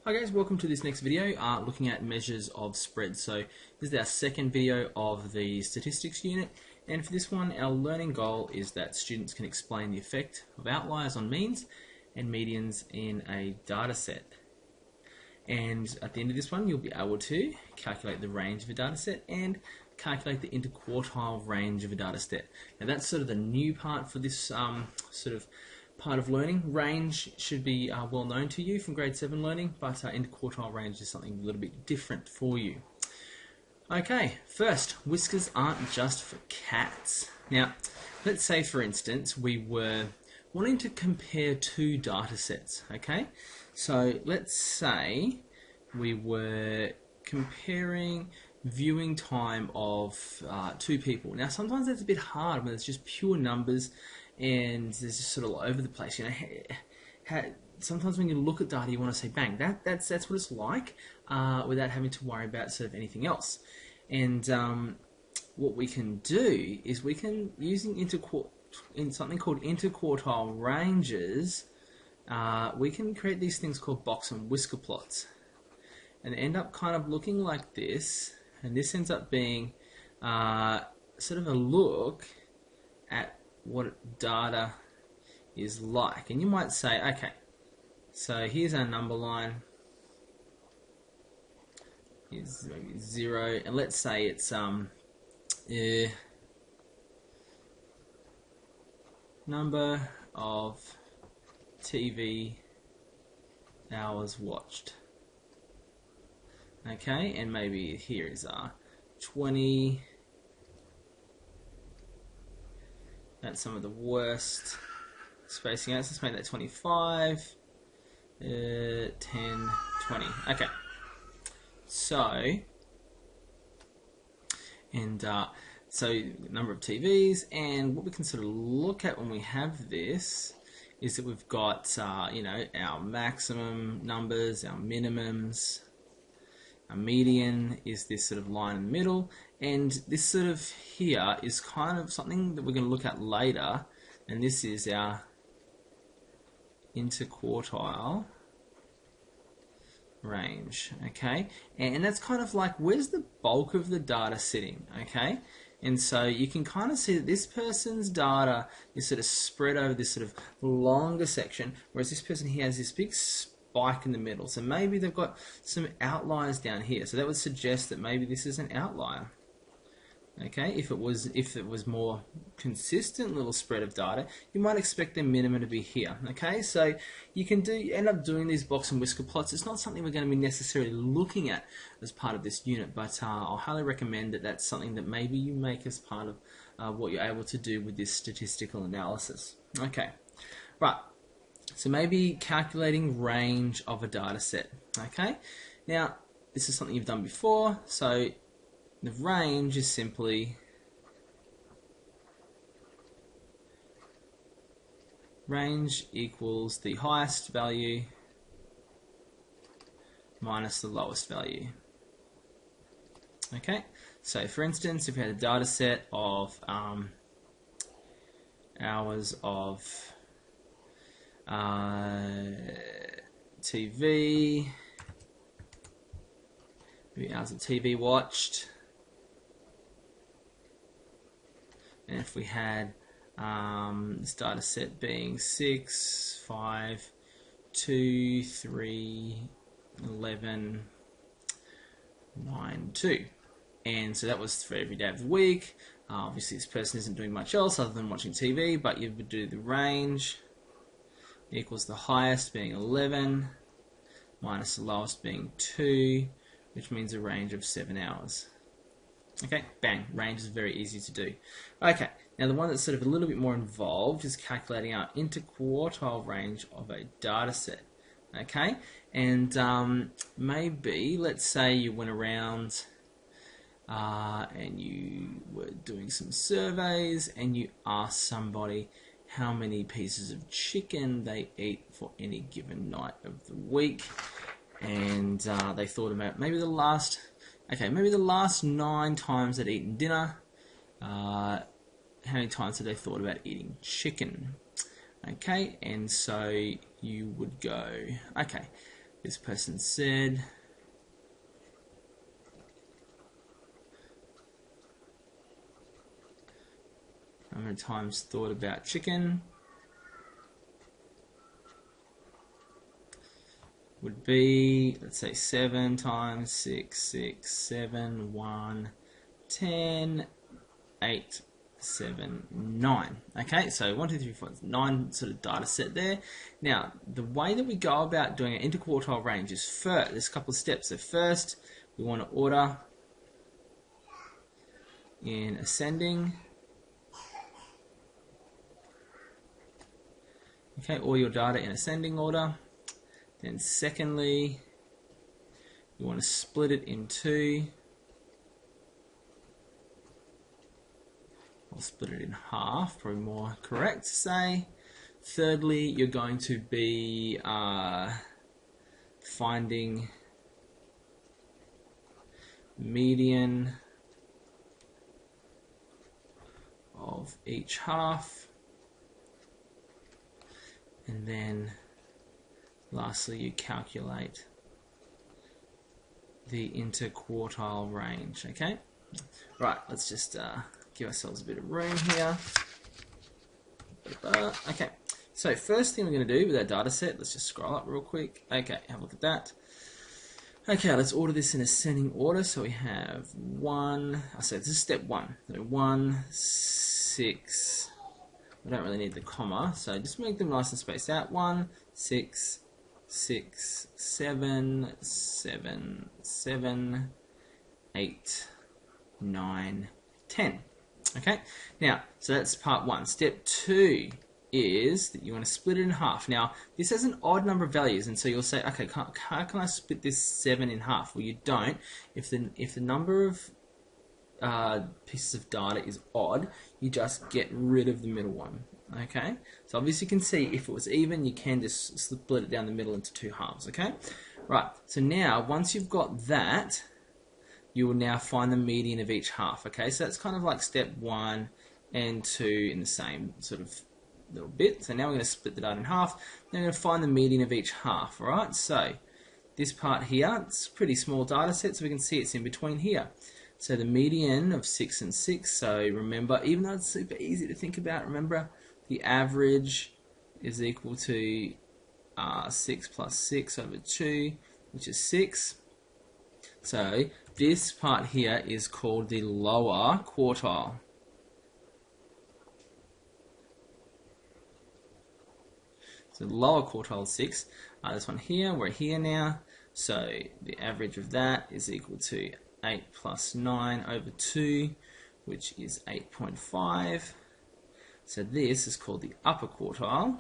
Hi guys, welcome to this next video looking at measures of spread. So this is our second video of the statistics unit, and for this one our learning goal is that students can explain the effect of outliers on means and medians in a data set. And at the end of this one you'll be able to calculate the range of a data set and calculate the interquartile range of a data set. Now that's sort of the new part for this sort of part of learning. Range should be well known to you from grade 7 learning, but interquartile range is something a little bit different for you. Okay, first, whiskers aren't just for cats. Now, let's say for instance we were wanting to compare two data sets, okay? So let's say we were comparing viewing time of two people. Now sometimes that's a bit hard when it's just pure numbers and there's just sort of all over the place. You know, sometimes when you look at data, you want to say, "Bang, that's what it's like," without having to worry about sort of anything else. And what we can do is we can, using something called interquartile ranges, we can create these things called box and whisker plots, and end up kind of looking like this. And this ends up being sort of a look at what data is like. And you might say, okay, so here's our number line, is maybe 0, and let's say it's number of TV hours watched. Okay, and maybe here is 20. That's some of the worst spacing out. So let's make that 25, 10, 20. Okay. So, and so number of TVs, and what we can sort of look at when we have this is that we've got you know, our maximum numbers, our minimums. A median is this sort of line in the middle, and this sort of here is kind of something that we're going to look at later, and this is our interquartile range, okay? And that's kind of like, where's the bulk of the data sitting, okay? And so you can kind of see that this person's data is sort of spread over this sort of longer section, whereas this person here has this big spike in the middle. So maybe they've got some outliers down here. So that would suggest that maybe this is an outlier. Okay, if it was more consistent little spread of data, you might expect the minimum to be here. Okay, so you can end up doing these box and whisker plots. It's not something we're going to be necessarily looking at as part of this unit, but I'll highly recommend that that's something that maybe you make as part of what you're able to do with this statistical analysis. Okay, right. So maybe calculating range of a data set. Okay, now this is something you've done before. So the range is simply range equals the highest value minus the lowest value. Okay, so for instance, if you had a data set of hours of TV, maybe hours of TV watched, and if we had this data set being 6, 5, 2, 3, 11, 9, 2, and so that was for every day of the week. Obviously this person isn't doing much else other than watching TV, but you would do the range equals the highest being 11 minus the lowest being 2, which means a range of 7 hours. Okay, bang, range is very easy to do. Okay, now the one that's sort of a little bit more involved is calculating our interquartile range of a data set. Okay, and maybe, let's say you went around and you were doing some surveys and you asked somebody how many pieces of chicken they eat for any given night of the week, and they thought about maybe the last 9 times they'd eaten dinner. How many times have they thought about eating chicken? Okay, and so you would go, okay, this person said. How many times thought about chicken? Would be, let's say 7 times 6, 6, 7, 1, 10, 8, 7, 9. Okay, so 1, 2, 3, 4, 9 sort of data set there. Now, the way that we go about doing an interquartile range is first, there's a couple of steps. So first, we want to order in ascending. Okay, all your data in ascending order. Then secondly, you want to split it in two. I'll split it in half, probably more correct to say. Thirdly, you're going to be finding median of each half. And then lastly, you calculate the interquartile range, okay? Right, let's just give ourselves a bit of room here. Okay, so first thing we're going to do with our data set, let's just scroll up real quick. Okay, have a look at that. Okay, let's order this in ascending order. So we have this is step 1. So 1, 6, we don't really need the comma, so just make them nice and spaced out. 1, 6, 6, 7, 7, 7, 8, 9, 10. Okay, now, so that's part 1. Step 2 is that you want to split it in half. Now, this has an odd number of values, and so you'll say, okay, how can I split this 7 in half? Well, you don't. If the number of pieces of data is odd, you just get rid of the middle one. Okay, so obviously you can see if it was even, you can just split it down the middle into 2 halves. Okay, right, so now once you've got that, you will now find the median of each half. Okay, so that's kind of like step 1 and 2 in the same sort of little bit. So now we're going to split the data in half. Then we're going to find the median of each half. Alright, so this part here, it's a pretty small data set, so we can see it's in between here. So the median of 6 and 6, so remember, even though it's super easy to think about, remember the average is equal to 6 plus 6 over 2, which is 6. So this part here is called the lower quartile. So the lower quartile is 6. This one here, we're here now. So the average of that is equal to 8 plus 9 over 2, which is 8.5. So this is called the upper quartile.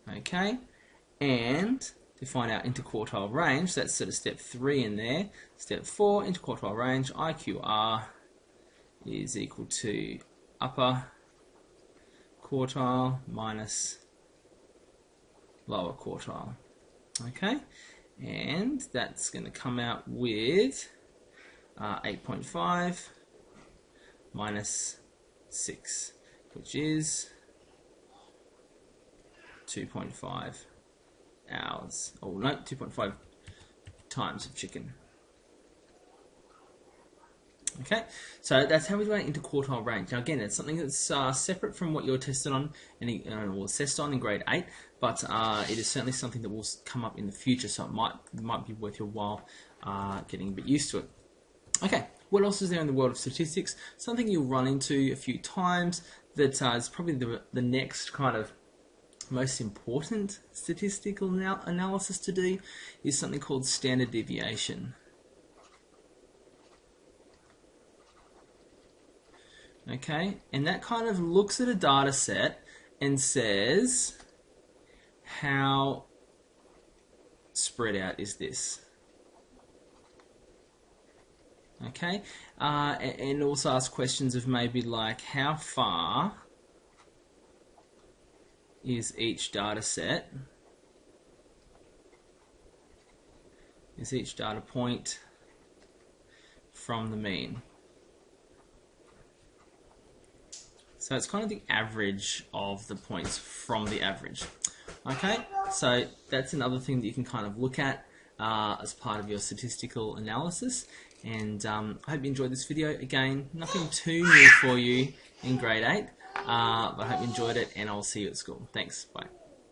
Okay, and to find out interquartile range, that's sort of step 3 in there. Step 4, interquartile range, IQR is equal to upper quartile minus lower quartile. Okay, and that's going to come out with 8.5 minus 6, which is 2.5 hours. Oh no, 2.5 times of chicken. Okay, so that's how we do our interquartile range. Now again, it's something that's separate from what you're tested on or assessed on in grade 8, but it is certainly something that will come up in the future, so it might be worth your while getting a bit used to it. Okay, what else is there in the world of statistics? Something you'll run into a few times that is probably the next kind of most important statistical analysis to do is something called standard deviation. Okay, and that kind of looks at a data set and says, how spread out is this? Okay, and also ask questions of maybe like, how far is each data set, is each data point from the mean? So it's kind of the average of the points from the average. Okay, so that's another thing that you can kind of look at as part of your statistical analysis. And I hope you enjoyed this video. Again, nothing too new for you in grade 8, but I hope you enjoyed it, and I'll see you at school. Thanks, bye.